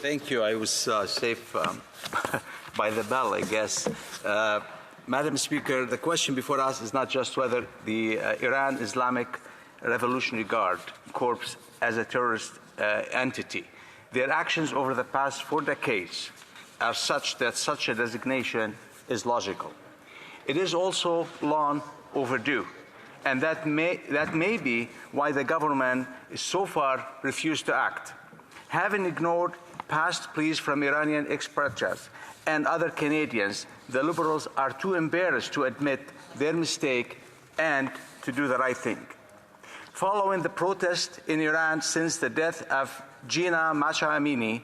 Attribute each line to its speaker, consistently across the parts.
Speaker 1: Thank you. I was safe by the bell, I guess. Madam Speaker, the question before us is not just whether the Iran Islamic Revolutionary Guard Corps as a terrorist entity. Their actions over the past 4 decades are such that such a designation is logical. It is also long overdue, and that may be why the government is so far refused to act. Having ignored past pleas from Iranian expatriates and other Canadians, the Liberals are too embarrassed to admit their mistake and to do the right thing. Following the protest in Iran since the death of Gina Mahsa Amini,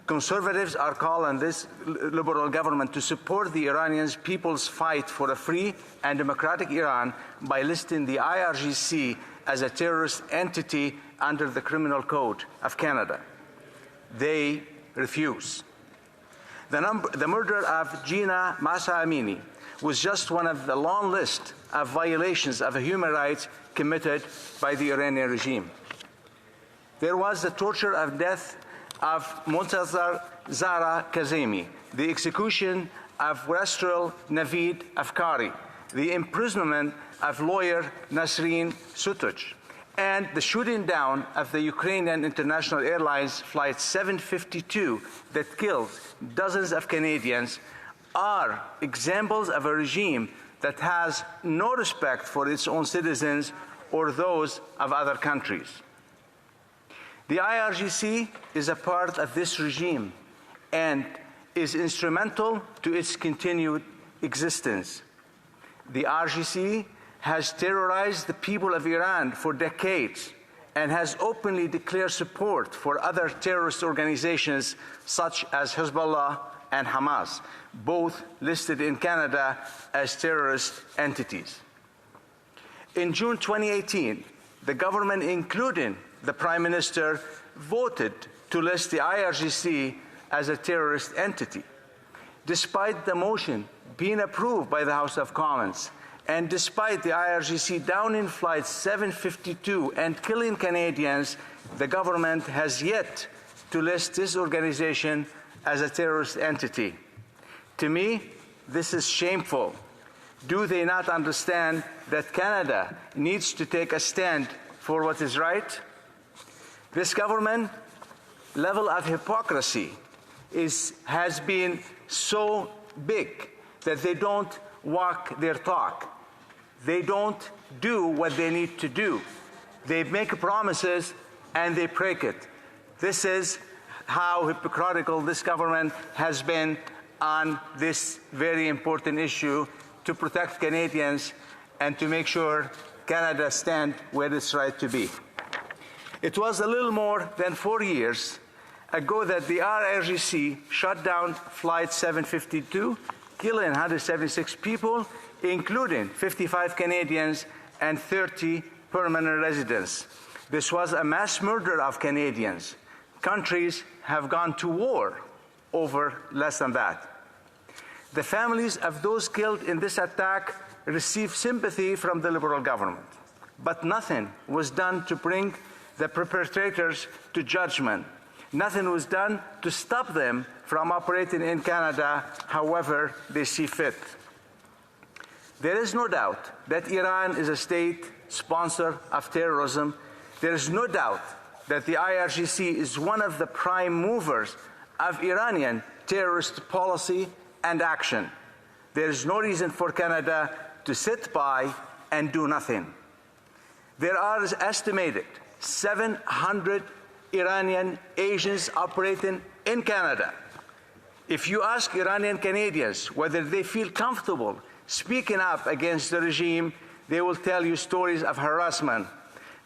Speaker 1: conservatives are calling on this Liberal government to support the Iranian people's fight for a free and democratic Iran by listing the IRGC as a terrorist entity under the Criminal Code of Canada. They refuse. The murder of Gina Mahsa Amini was just one of the long list of violations of human rights committed by the Iranian regime. There was the torture of death of Montazar Zara Kazemi, the execution of Wastrel Navid Afkari, the imprisonment of lawyer Nasrin Sotoudeh, and the shooting down of the Ukrainian International Airlines Flight 752 that killed dozens of Canadians are examples of a regime that has no respect for its own citizens or those of other countries. The IRGC is a part of this regime and is instrumental to its continued existence. The IRGC has terrorized the people of Iran for decades and has openly declared support for other terrorist organizations such as Hezbollah and Hamas, both listed in Canada as terrorist entities. In June 2018, the government, including the Prime Minister, voted to list the IRGC as a terrorist entity. Despite the motion being approved by the House of Commons, and despite the IRGC downing Flight 752 and killing Canadians, the government has yet to list this organization as a terrorist entity. To me, this is shameful. Do they not understand that Canada needs to take a stand for what is right? This government level of hypocrisy has been so big that they don't walk their talk. They don't do what they need to do. They make promises and they break it. This is how hypocritical this government has been on this very important issue to protect Canadians and to make sure Canada stands where it's right to be. It was a little more than 4 years ago that the IRGC shut down Flight 752, killing 176 people, including 55 Canadians and 30 permanent residents. This was a mass murder of Canadians. Countries have gone to war over less than that. The families of those killed in this attack received sympathy from the Liberal government, but nothing was done to bring the perpetrators to judgment. Nothing was done to stop them from operating in Canada however they see fit. There is no doubt that Iran is a state sponsor of terrorism. There is no doubt that the IRGC is one of the prime movers of Iranian terrorist policy and action. There is no reason for Canada to sit by and do nothing. There are estimated 700 Iranian agents operating in Canada. If you ask Iranian Canadians whether they feel comfortable speaking up against the regime, they will tell you stories of harassment,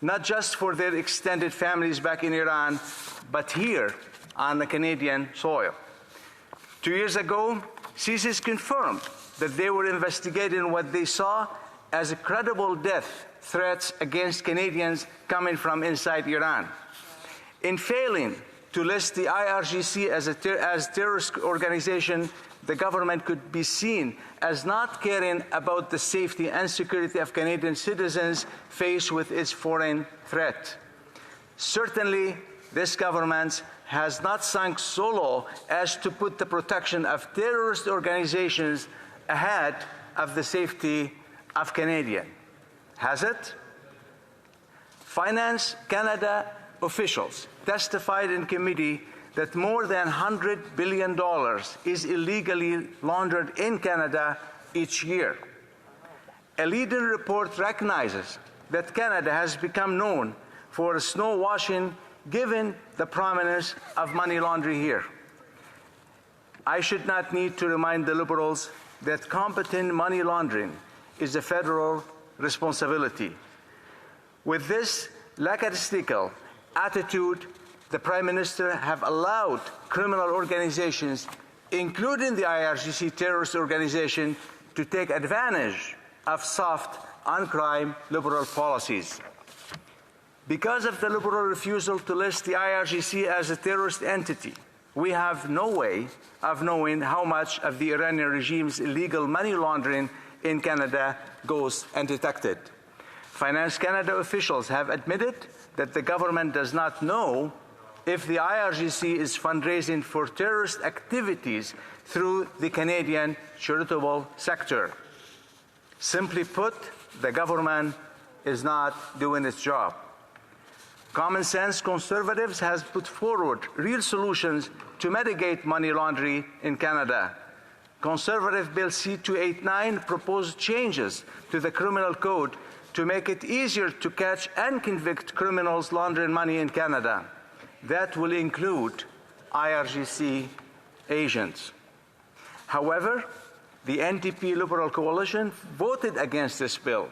Speaker 1: not just for their extended families back in Iran, but here on the Canadian soil. 2 years ago, CSIS confirmed that they were investigating what they saw as credible death threats against Canadians coming from inside Iran. In failing to list the IRGC as a terrorist organization, the government could be seen as not caring about the safety and security of Canadian citizens faced with its foreign threat. Certainly, this government has not sunk so low as to put the protection of terrorist organizations ahead of the safety of Canadians. Has it? Finance Canada officials testified in committee that more than $100 billion is illegally laundered in Canada each year. A leading report recognizes that Canada has become known for snow washing given the prominence of money laundering here. I should not need to remind the Liberals that combating money laundering is a federal responsibility. With this lackadaisical attitude, the Prime Minister have allowed criminal organizations, including the IRGC terrorist organization, to take advantage of soft on-crime Liberal policies. Because of the Liberal refusal to list the IRGC as a terrorist entity, we have no way of knowing how much of the Iranian regime's illegal money laundering in Canada goes undetected. Finance Canada officials have admitted that the government does not know if the IRGC is fundraising for terrorist activities through the Canadian charitable sector. Simply put, the government is not doing its job. Common sense conservatives has put forward real solutions to mitigate money laundering in Canada. Conservative Bill C-289 proposed changes to the criminal code to make it easier to catch and convict criminals laundering money in Canada. That will include IRGC agents. However, the NDP Liberal coalition voted against this bill.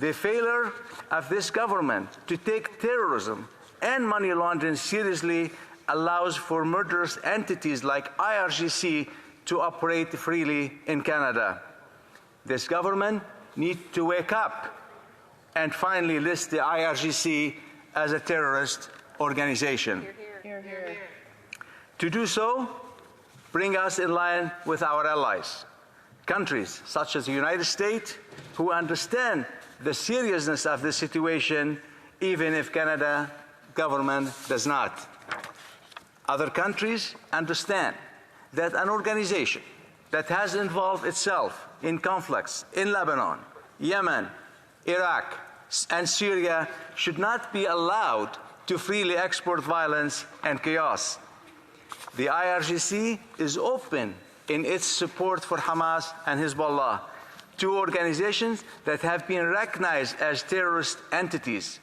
Speaker 1: The failure of this government to take terrorism and money laundering seriously allows for murderous entities like IRGC to operate freely in Canada. This government needs to wake up and finally list the IRGC as a terrorist organization.
Speaker 2: Hear, hear.
Speaker 1: To do so, bring us in line with our allies, countries such as the United States, who understand the seriousness of the situation, even if Canada government does not. Other countries understand that an organization that has involved itself in conflicts in Lebanon, Yemen, Iraq, and Syria should not be allowed to freely export violence and chaos. The IRGC is open in its support for Hamas and Hezbollah, two organizations that have been recognized as terrorist entities.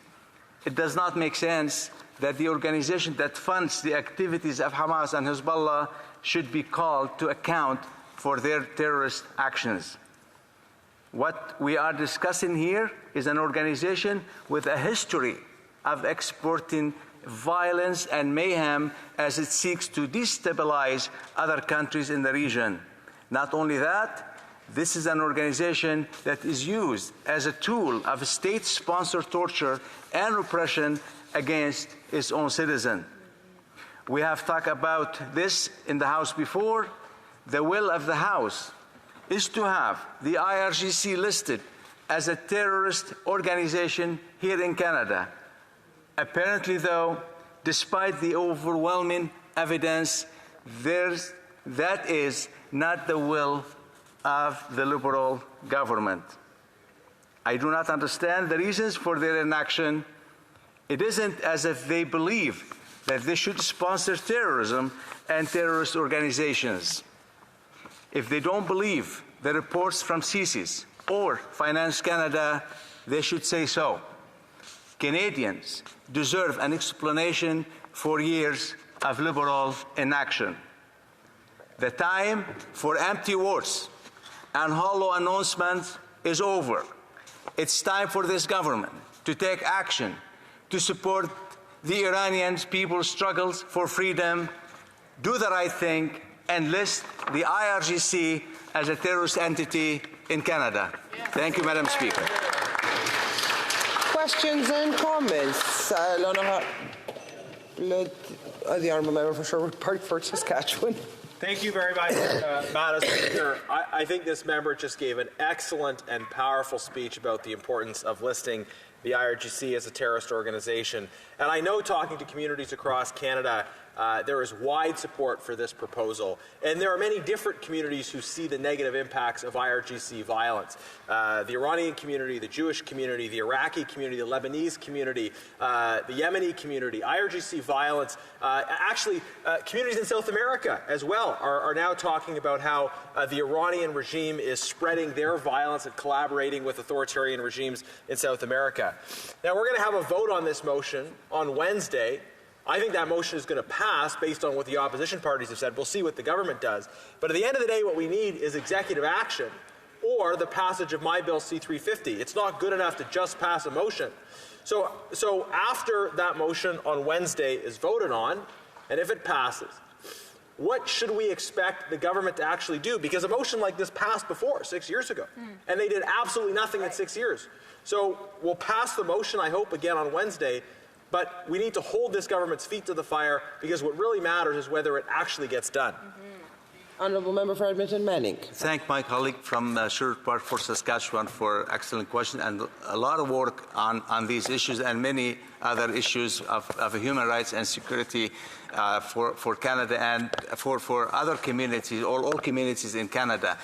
Speaker 1: It does not make sense that the organization that funds the activities of Hamas and Hezbollah should be called to account for their terrorist actions. What we are discussing here is an organization with a history of exporting violence and mayhem as it seeks to destabilize other countries in the region. Not only that, this is an organization that is used as a tool of state-sponsored torture and repression against its own citizens. We have talked about this in the House before. The will of the House is to have the IRGC listed as a terrorist organization here in Canada. Apparently, though, despite the overwhelming evidence, that is not the will of the Liberal government. I do not understand the reasons for their inaction. It isn't as if they believe that they should sponsor terrorism and terrorist organizations. If they don't believe the reports from CSIS or Finance Canada, they should say so. Canadians deserve an explanation for years of Liberal inaction. The time for empty words and hollow announcements is over. It's time for this government to take action to support the Iranian people's struggles for freedom, do the right thing, and list the IRGC as a terrorist entity in Canada. Thank you, Madam Speaker.
Speaker 2: Questions and comments? The honourable member for Sherwood Park for Saskatchewan.
Speaker 3: Thank you very much, Madam Speaker. I think this member just gave an excellent and powerful speech about the importance of listing the IRGC as a terrorist organization. And I know, talking to communities across Canada, there is wide support for this proposal. And there are many different communities who see the negative impacts of IRGC violence. The Iranian community, the Jewish community, the Iraqi community, the Lebanese community, the Yemeni community. IRGC violence, communities in South America as well are now talking about how the Iranian regime is spreading their violence and collaborating with authoritarian regimes in South America. Now, we're going to have a vote on this motion on Wednesday. I think that motion is going to pass based on what the opposition parties have said. We'll see what the government does. But at the end of the day, what we need is executive action or the passage of my bill C-350. It's not good enough to just pass a motion. So after that motion on Wednesday is voted on, and if it passes, what should we expect the government to actually do? Because a motion like this passed before, 6 years ago, and they did absolutely nothing in 6 years. So we'll pass the motion, I hope, again on Wednesday, but we need to hold this government's feet to the fire, because what really matters is whether it actually gets done.
Speaker 2: Honourable Member for Edmonton Manning.
Speaker 1: Thank my colleague from Sherwood Park for Saskatchewan for excellent question and a lot of work on these issues and many other issues of human rights and security for Canada and for other communities, all communities in Canada.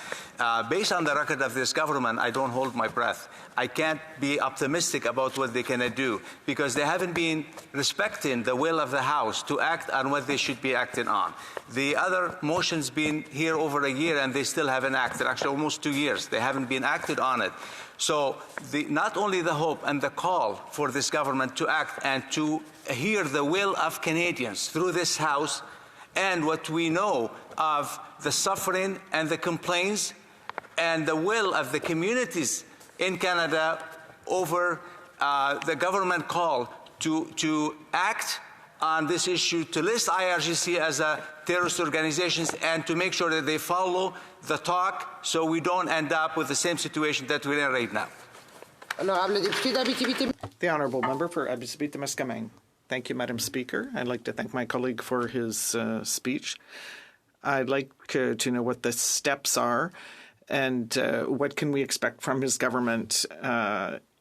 Speaker 1: Based on the record of this government, I don't hold my breath. I can't be optimistic about what they can do because they haven't been respecting the will of the House to act on what they should be acting on. The other motions been here over a year and they still haven't acted, actually almost 2 years. They haven't been acted on it. So not only the hope and the call for this government to act and to hear the will of Canadians through this House and what we know of the suffering and the complaints and the will of the communities in Canada over the government call to act on this issue, to list IRGC as a terrorist organizations and to make sure that they follow the talk so we don't end up with the same situation that we're in right now.
Speaker 4: The Honourable Member for Abitibi-Témiscamingue. Thank you, Madam Speaker. I'd like to thank my colleague for his speech. I'd like to know what the steps are and what can we expect from his government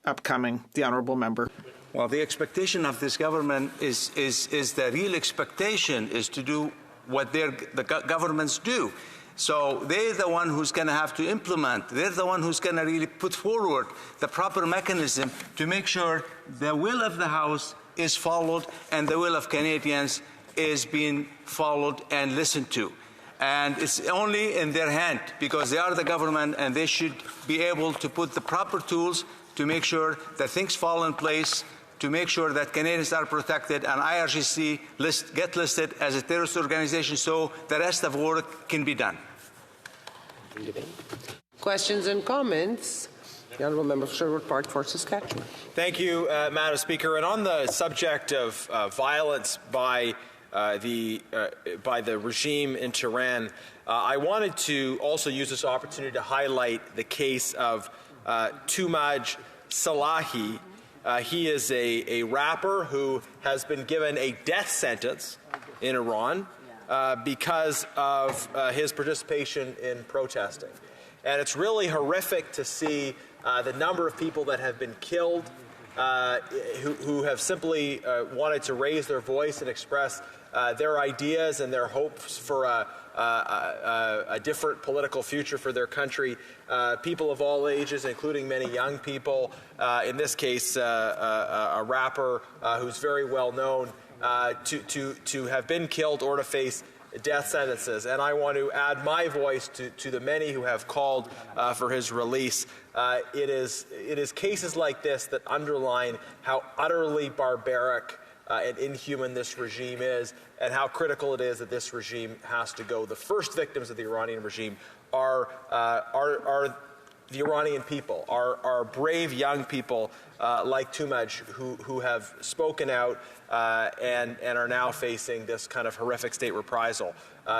Speaker 4: upcoming. The Honourable Member.
Speaker 1: Well, the expectation of this government is the real expectation is to do what the governments do. So they're the one who's going to have to implement. They're the one who's going to really put forward the proper mechanism to make sure the will of the House is followed and the will of Canadians is being followed and listened to. And it's only in their hand because they are the government and they should be able to put the proper tools to make sure that things fall in place, to make sure that Canadians are protected and IRGC get listed as a terrorist organization so the rest of work can be done.
Speaker 2: Questions and comments? The Honourable Member for Sherwood Park for Saskatchewan.
Speaker 3: Thank you, Madam Speaker. And on the subject of violence by the regime in Tehran, I wanted to also use this opportunity to highlight the case of Tumaj Salahi. He is a rapper who has been given a death sentence in Iran because of his participation in protesting. And it's really horrific to see the number of people that have been killed who have simply wanted to raise their voice and express their ideas and their hopes for a different political future for their country. People of all ages, including many young people, in this case a rapper who's very well known, to have been killed or to face death sentences. And I want to add my voice to the many who have called for his release. It is cases like this that underline how utterly barbaric and inhuman this regime is, and how critical it is that this regime has to go. The first victims of the Iranian regime are the Iranian people, are brave young people like Tumaj who have spoken out and are now facing this kind of horrific state reprisal.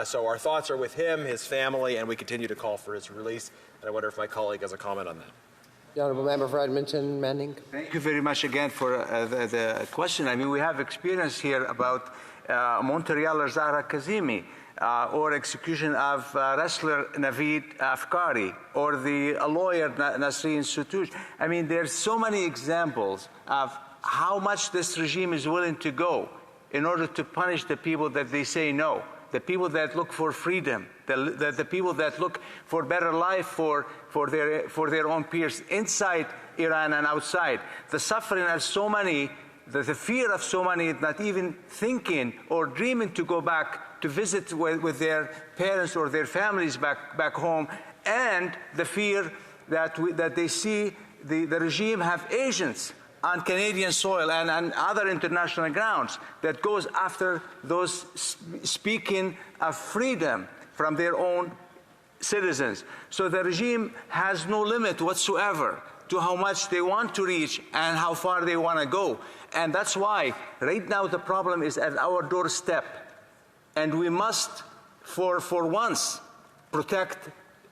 Speaker 3: So our thoughts are with him, his family, and we continue to call for his release. And I wonder if my colleague has a comment on that.
Speaker 2: The Honourable Member for Edmonton Manning.
Speaker 1: Thank you very much again for the question. I mean, we have experience here about Montrealer Zahra Kazemi, or execution of wrestler Naveed Afkari, or the lawyer Nasreen Sotoudeh. I mean, there's so many examples of how much this regime is willing to go in order to punish the people that they say no, the people that look for freedom, the people that look for better life for their own peers inside Iran and outside. The suffering of so many, the fear of so many not even thinking or dreaming to go back to visit with their parents or their families back home, and the fear that they see the regime have agents on Canadian soil and other international grounds that goes after those speaking of freedom from their own citizens. So the regime has no limit whatsoever to how much they want to reach and how far they want to go. And that's why right now the problem is at our doorstep. And we must, for once, protect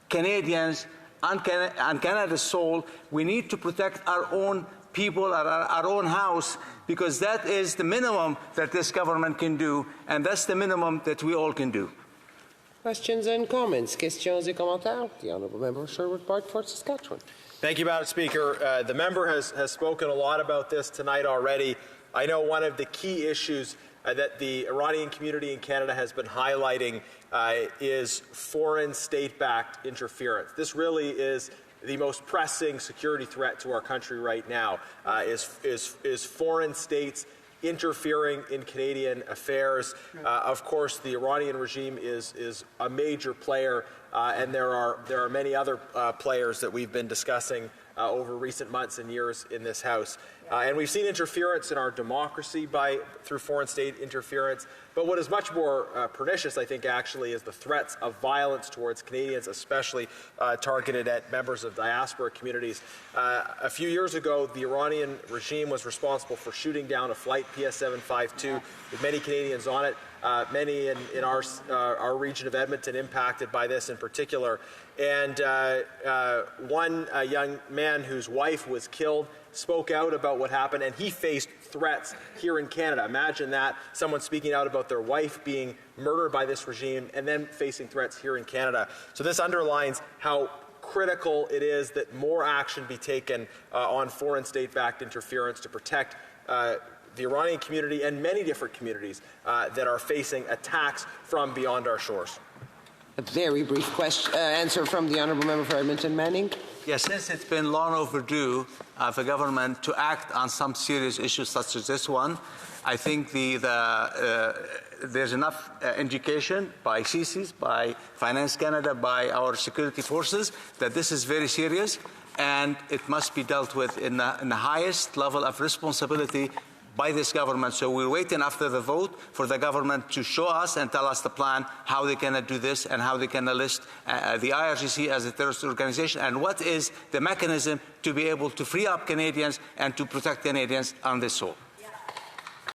Speaker 1: Canadians on Canada's soul. We need to protect our own people, our own house, because that is the minimum that this government can do, and that's the minimum that we all can do.
Speaker 2: Questions and comments? Questions et commentaires? The Honourable Member of Sherwood Park, Fort Saskatchewan.
Speaker 3: Thank you, Madam Speaker. The member has spoken a lot about this tonight already. I know one of the key issues that the Iranian community in Canada has been highlighting is foreign state-backed interference. This really is the most pressing security threat to our country right now, is foreign states interfering in Canadian affairs. Of course, the Iranian regime is a major player, and there are many other players that we've been discussing over recent months and years in this House. And we've seen interference in our democracy through foreign state interference. But what is much more pernicious, I think, actually, is the threats of violence towards Canadians, especially targeted at members of diaspora communities. A few years ago, the Iranian regime was responsible for shooting down a flight, PS752, with many Canadians on it. Many in our region of Edmonton impacted by this in particular. And one young man whose wife was killed spoke out about what happened, and he faced threats here in Canada. Imagine that, someone speaking out about their wife being murdered by this regime and then facing threats here in Canada. So this underlines how critical it is that more action be taken on foreign state-backed interference to protect the Iranian community and many different communities that are facing attacks from beyond our shores.
Speaker 2: A very brief answer from the Honourable Member for Edmonton Manning.
Speaker 1: Yes, since it's been long overdue for government to act on some serious issues such as this one, I think there's enough indication by CCs, by Finance Canada, by our security forces that this is very serious and it must be dealt with in the highest level of responsibility by this government. So we're waiting after the vote for the government to show us and tell us the plan, how they can do this and how they can list the IRGC as a terrorist organization and what is the mechanism to be able to free up Canadians and to protect Canadians on this soul.